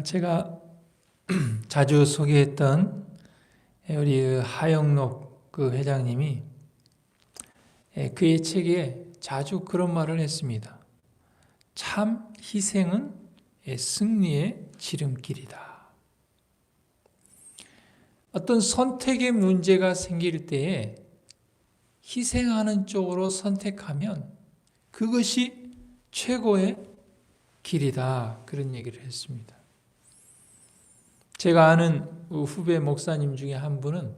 제가 자주 소개했던 우리 하영록 회장님이 그의 책에 자주 그런 말을 했습니다. 참 희생은 승리의 지름길이다. 어떤 선택의 문제가 생길 때에 희생하는 쪽으로 선택하면 그것이 최고의 길이다. 그런 얘기를 했습니다. 제가 아는 후배 목사님 중에 한 분은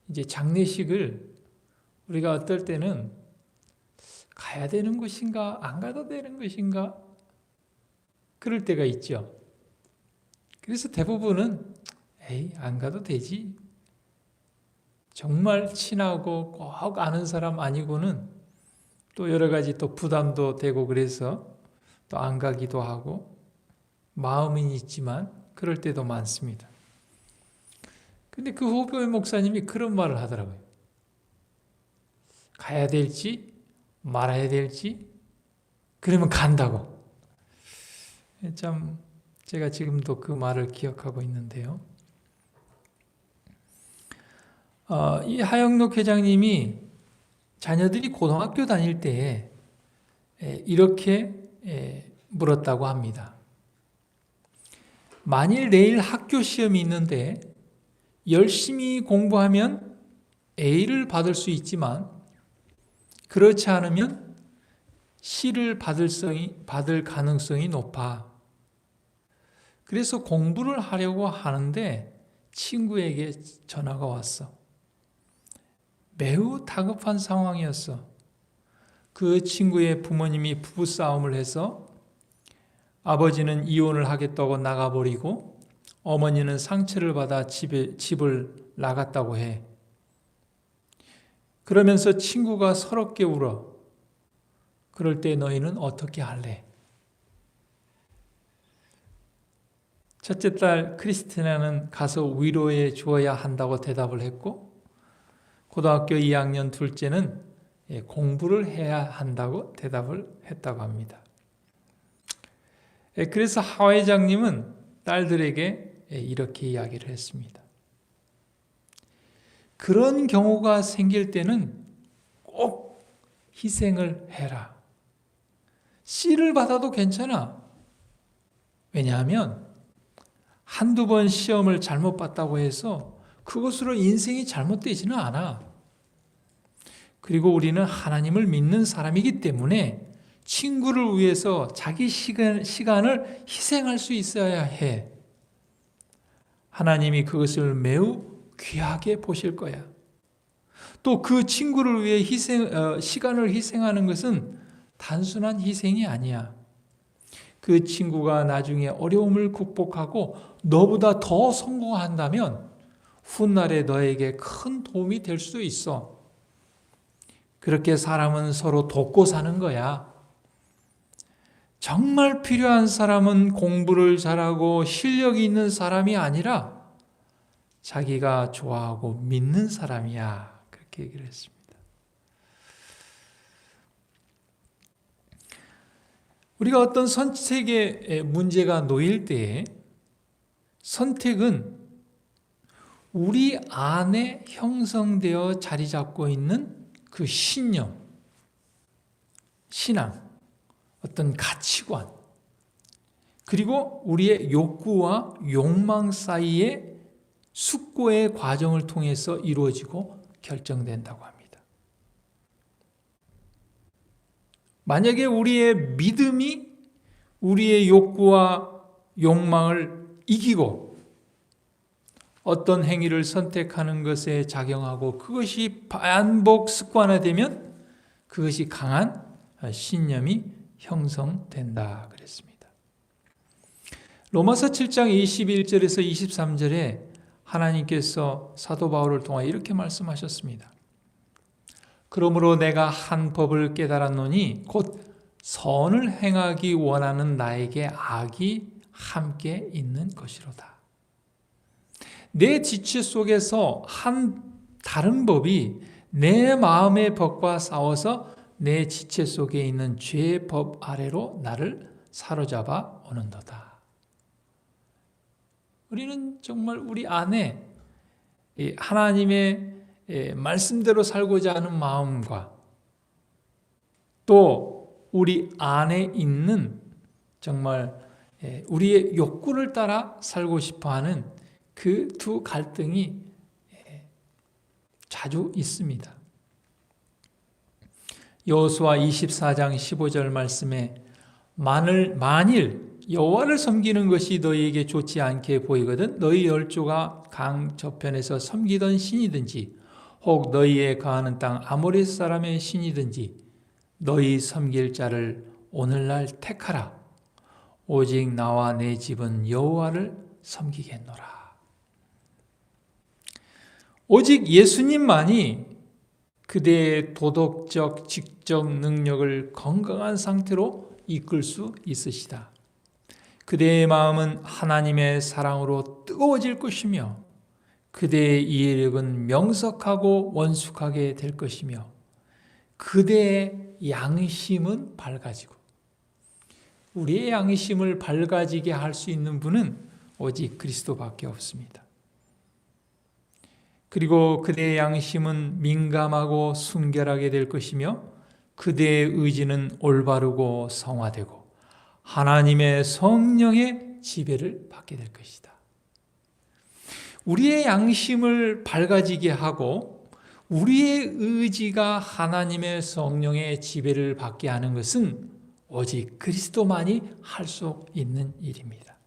이제 장례식을 우리가 어떨 때는 가야 되는 것인가 안 가도 되는 것인가 그럴 때가 있죠. 그래서 대부분은 안 가도 되지. 정말 친하고 꼭 아는 사람 아니고는 또 여러 가지 또 부담도 되고 그래서 또 안 가기도 하고 마음은 있지만 그럴 때도 많습니다. 근데 그 후배 목사님이 그런 말을 하더라고요. 가야 될지 말아야 될지 그러면 간다고. 참 제가 지금도 그 말을 기억하고 있는데요. 이 하영록 회장님이 자녀들이 고등학교 다닐 때에 이렇게 물었다고 합니다. 만일 내일 학교 시험이 있는데 열심히 공부하면 A를 받을 수 있지만 그렇지 않으면 C를 받을 가능성이 높아. 그래서 공부를 하려고 하는데 친구에게 전화가 왔어. 매우 다급한 상황이었어. 그 친구의 부모님이 부부싸움을 해서 아버지는 이혼을 하겠다고 나가버리고 어머니는 상처를 받아 집을 나갔다고 해. 그러면서 친구가 서럽게 울어. 그럴 때 너희는 어떻게 할래? 첫째 딸 크리스티나는 가서 위로해 주어야 한다고 대답을 했고 고등학교 2학년 둘째는 공부를 해야 한다고 대답을 했다고 합니다. 그래서 하 회장님은 딸들에게 이렇게 이야기를 했습니다. 그런 경우가 생길 때는 꼭 희생을 해라. C를 받아도 괜찮아. 왜냐하면 한두 번 시험을 잘못 봤다고 해서 그것으로 인생이 잘못되지는 않아. 그리고 우리는 하나님을 믿는 사람이기 때문에 친구를 위해서 자기 시간을 희생할 수 있어야 해. 하나님이 그것을 매우 귀하게 보실 거야. 또 그 친구를 위해 시간을 희생하는 것은 단순한 희생이 아니야. 그 친구가 나중에 어려움을 극복하고 너보다 더 성공한다면 훗날에 너에게 큰 도움이 될 수도 있어. 그렇게 사람은 서로 돕고 사는 거야. 정말 필요한 사람은 공부를 잘하고 실력이 있는 사람이 아니라 자기가 좋아하고 믿는 사람이야. 그렇게 얘기를 했습니다. 우리가 어떤 선택의 문제가 놓일 때에 선택은 우리 안에 형성되어 자리 잡고 있는 그 신념, 신앙, 어떤 가치관, 그리고 우리의 욕구와 욕망 사이의 숙고의 과정을 통해서 이루어지고 결정된다고 합니다. 만약에 우리의 믿음이 우리의 욕구와 욕망을 이기고 어떤 행위를 선택하는 것에 작용하고 그것이 반복 습관화되면 그것이 강한 신념이 형성된다 그랬습니다. 로마서 7장 21절에서 23절에 하나님께서 사도 바울을 통하여 이렇게 말씀하셨습니다. 그러므로 내가 한 법을 깨달았노니 곧 선을 행하기 원하는 나에게 악이 함께 있는 것이로다. 내 지체 속에서 한 다른 법이 내 마음의 법과 싸워서 내 지체 속에 있는 죄의 법 아래로 나를 사로잡아 오는도다. 우리는 정말 우리 안에 하나님의 말씀대로 살고자 하는 마음과 또 우리 안에 있는 정말 우리의 욕구를 따라 살고 싶어하는 그 두 갈등이 자주 있습니다. 여호수아 24장 15절 말씀에 만일 여호와를 섬기는 것이 너희에게 좋지 않게 보이거든 너희 열조가 강 저편에서 섬기던 신이든지 혹 너희에 거하는 땅 아모리 사람의 신이든지 너희 섬길 자를 오늘날 택하라. 오직 나와 내 집은 여호와를 섬기겠노라. 오직 예수님만이 그대의 도덕적, 직적 능력을 건강한 상태로 이끌 수 있으시다. 그대의 마음은 하나님의 사랑으로 뜨거워질 것이며 그대의 이해력은 명석하고 원숙하게 될 것이며 그대의 양심은 밝아지고 우리의 양심을 밝아지게 할 수 있는 분은 오직 그리스도밖에 없습니다. 그리고 그대의 양심은 민감하고 순결하게 될 것이며 그대의 의지는 올바르고 성화되고 하나님의 성령의 지배를 받게 될 것이다. 우리의 양심을 밝아지게 하고 우리의 의지가 하나님의 성령의 지배를 받게 하는 것은 오직 그리스도만이 할 수 있는 일입니다.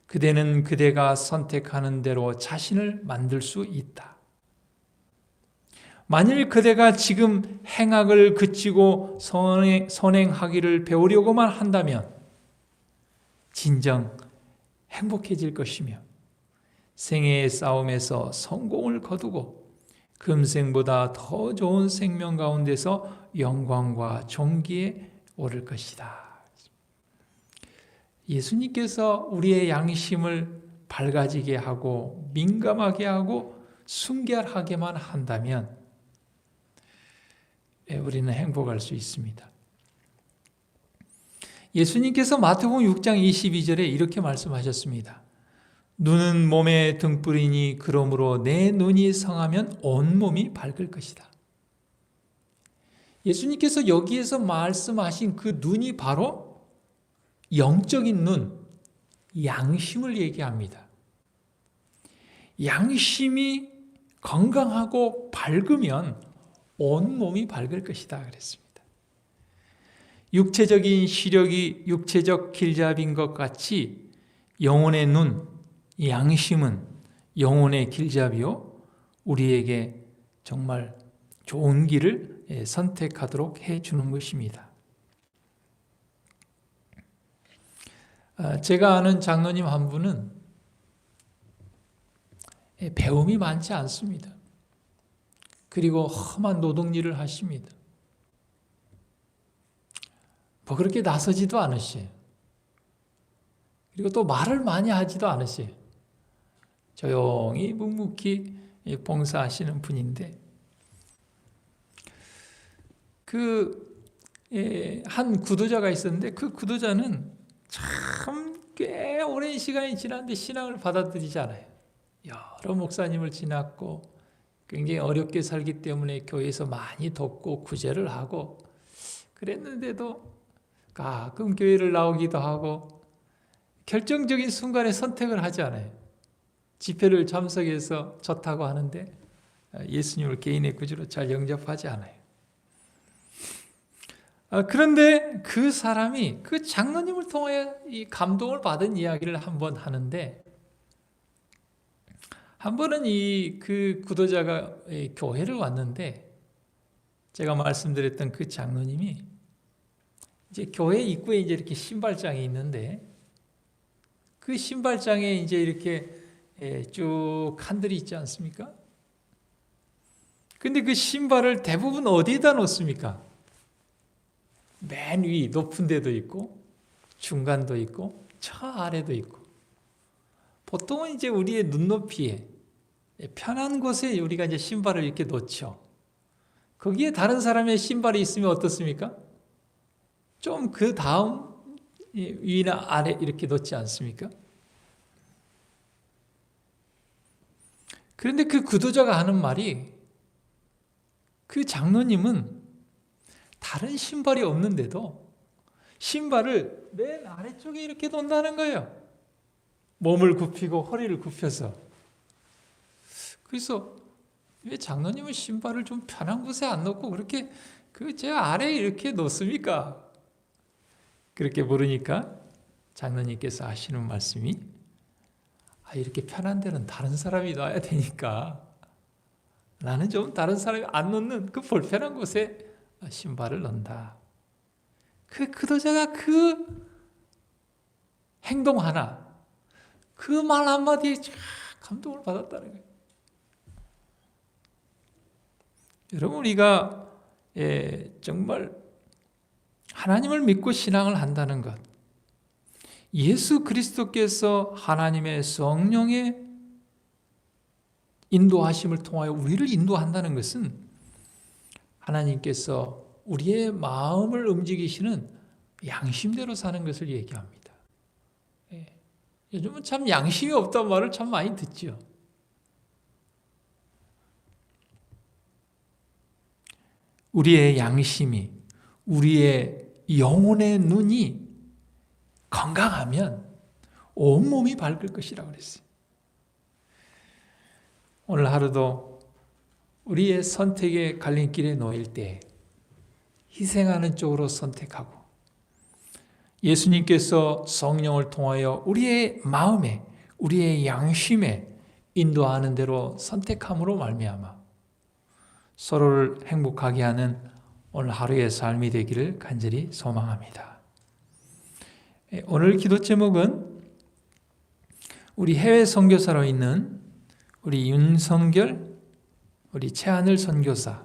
그대는 그대가 선택하는 대로 자신을 만들 수 있다. 만일 그대가 지금 행악을 그치고 선행하기를 배우려고만 한다면 진정 행복해질 것이며 생애의 싸움에서 성공을 거두고 금생보다 더 좋은 생명 가운데서 영광과 존귀에 오를 것이다. 예수님께서 우리의 양심을 밝아지게 하고 민감하게 하고 순결하게만 한다면 우리는 행복할 수 있습니다. 예수님께서 마태복음 6장 22절에 이렇게 말씀하셨습니다. 눈은 몸의 등불이니 그러므로 내 눈이 성하면 온몸이 밝을 것이다. 예수님께서 여기에서 말씀하신 그 눈이 바로 영적인 눈, 양심을 얘기합니다. 양심이 건강하고 밝으면 온몸이 밝을 것이다 그랬습니다. 육체적인 시력이 육체적 길잡이인 것 같이 영혼의 눈, 양심은 영혼의 길잡이요 우리에게 정말 좋은 길을 선택하도록 해주는 것입니다. 제가 아는 장로님 한 분은 배움이 많지 않습니다. 그리고 험한 노동일을 하십니다. 뭐 그렇게 나서지도 않으셔요. 그리고 또 말을 많이 하지도 않으셔요. 조용히 묵묵히 봉사하시는 분인데 한 구도자가 있었는데 그 구도자는 참 꽤 오랜 시간이 지났는데 신앙을 받아들이지 않아요. 여러 목사님을 지났고 굉장히 어렵게 살기 때문에 교회에서 많이 돕고 구제를 하고 그랬는데도 가끔 교회를 나오기도 하고 결정적인 순간에 선택을 하지 않아요. 집회를 참석해서 좋다고 하는데 예수님을 개인의 구주로 잘 영접하지 않아요. 그런데 그 사람이 그 장로님을 통해 이 감동을 받은 이야기를 한번 하는데 한 번은 그 구도자가 교회를 왔는데 제가 말씀드렸던 그 장로님이 이제 교회 입구에 이제 이렇게 신발장이 있는데 그 신발장에 이제 이렇게 쭉 칸들이 있지 않습니까? 근데 그 신발을 대부분 어디에다 놓습니까? 맨 위 높은 데도 있고 중간도 있고 저 아래도 있고 보통은 이제 우리의 눈높이에 편한 곳에 우리가 이제 신발을 이렇게 놓죠. 거기에 다른 사람의 신발이 있으면 어떻습니까? 좀 그 다음 위나 아래 이렇게 놓지 않습니까? 그런데 그 구도자가 하는 말이, 그 장로님은 다른 신발이 없는데도 신발을 맨 아래쪽에 이렇게 놓는다는 거예요. 몸을 굽히고 허리를 굽혀서. 그래서 왜 장로님은 신발을 좀 편한 곳에 안 놓고 그렇게 제 아래에 이렇게 놓습니까? 그렇게 물으니까 장로님께서 하시는 말씀이, 이렇게 편한 데는 다른 사람이 놔야 되니까 나는 좀 다른 사람이 안 놓는 그 불편한 곳에 신발을 넣는다. 그 구도자가 그 행동 하나, 그 말 한마디에 감동을 받았다는 거예요. 여러분, 우리가 정말 하나님을 믿고 신앙을 한다는 것, 예수 그리스도께서 하나님의 성령의 인도하심을 통하여 우리를 인도한다는 것은 하나님께서 우리의 마음을 움직이시는 양심대로 사는 것을 얘기합니다. 요즘은 참 양심이 없다는 말을 참 많이 듣죠. 우리의 양심이, 우리의 영혼의 눈이 건강하면 온몸이 밝을 것이라고 그랬어요. 오늘 하루도 우리의 선택의 갈림길에 놓일 때 희생하는 쪽으로 선택하고, 예수님께서 성령을 통하여 우리의 마음에, 우리의 양심에 인도하는 대로 선택함으로 말미암아 서로를 행복하게 하는 오늘 하루의 삶이 되기를 간절히 소망합니다. 오늘 기도 제목은 우리 해외 선교사로 있는 우리 윤성결, 우리 최하늘 선교사,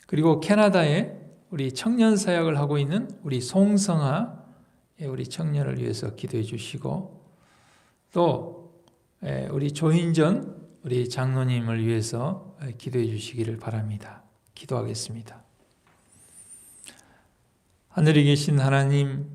그리고 캐나다에 우리 청년 사역을 하고 있는 우리 송성아 우리 청년을 위해서 기도해 주시고, 또 우리 조인전 우리 장로님을 위해서 기도해 주시기를 바랍니다. 기도하겠습니다. 하늘에 계신 하나님,